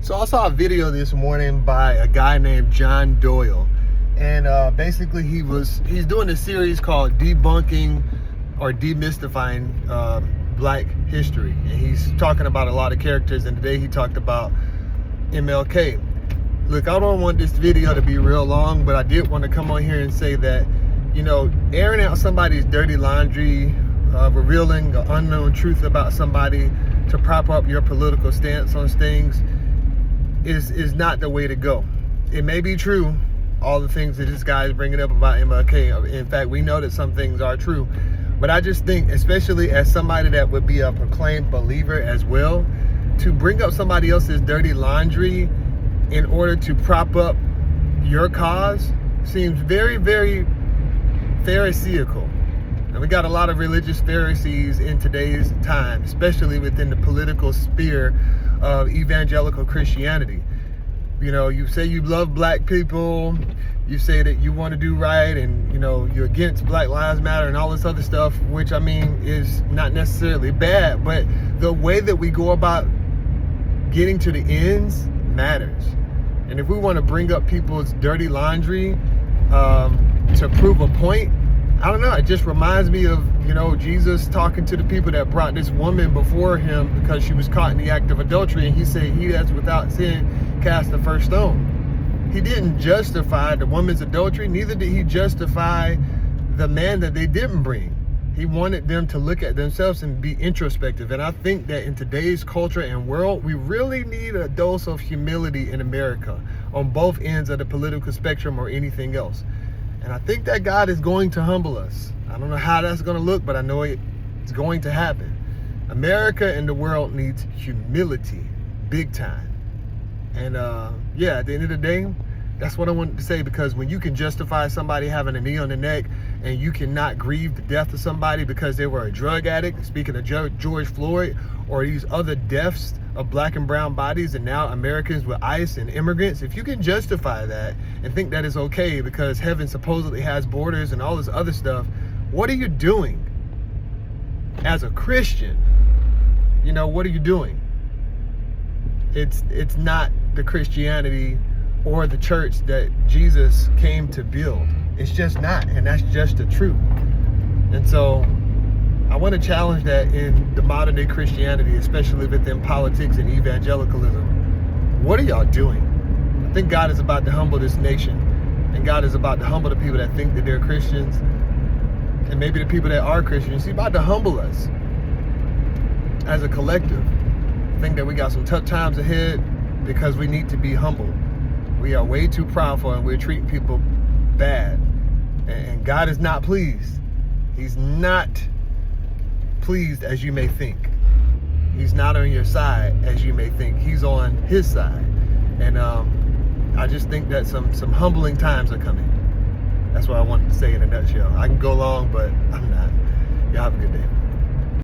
So I saw a video this morning by a guy named John Doyle, and basically he's doing a series called Debunking or Demystifying Black History, and he's talking about a lot of characters, and today he talked about MLK. Look, I don't want this video to be real long, but I did want to come on here and say that, you know, airing out somebody's dirty laundry, revealing an unknown truth about somebody to prop up your political stance on things is not the way to go. It may be true, all the things that this guy is bringing up about MLK. In fact, we know that some things are true. But I just think, especially as somebody that would be a proclaimed believer as well, to bring up somebody else's dirty laundry in order to prop up your cause seems very, very Pharisaical. And we got a lot of religious Pharisees in today's time, especially within the political sphere of evangelical Christianity. You know, you say you love black people, you say that you want to do right, and, you know, you're against Black Lives Matter and all this other stuff, which, I mean, is not necessarily bad, but the way that we go about getting to the ends matters. And if we want to bring up people's dirty laundry to prove a point, I don't know, it just reminds me of, you know, Jesus talking to the people that brought this woman before him because she was caught in the act of adultery, and he said, "He that's without sin cast the first stone." He didn't justify the woman's adultery, neither did he justify the man that they didn't bring. He wanted them to look at themselves and be introspective. And I think that in today's culture and world, we really need a dose of humility in America on both ends of the political spectrum or anything else. And I think that God is going to humble us. I don't know how that's going to look, but I know it's going to happen. America and the world needs humility, big time. And yeah, at the end of the day, that's what I wanted to say, because when you can justify somebody having a knee on the neck and you cannot grieve the death of somebody because they were a drug addict, speaking of George Floyd, or these other deaths of black and brown bodies, and now Americans with ICE and immigrants, if you can justify that and think that is okay because heaven supposedly has borders and all this other stuff, what are you doing as a Christian? You know, what are you doing? It's not the Christianity or the church that Jesus came to build. It's just not, and that's just the truth. And so I want to challenge that in the modern day Christianity, especially within politics and evangelicalism. What are y'all doing? I think God is about to humble this nation, and God is about to humble the people that think that they're Christians, and maybe the people that are Christians. He's about to humble us as a collective. I think that we got some tough times ahead because we need to be humble. We are way too proudful, and we're treating people bad. And God is not pleased. He's not pleased as you may think. He's not on your side as you may think. He's on his side. And I just think that some humbling times are coming. That's what I wanted to say in a nutshell. I can go long, but I'm not. Y'all have a good day.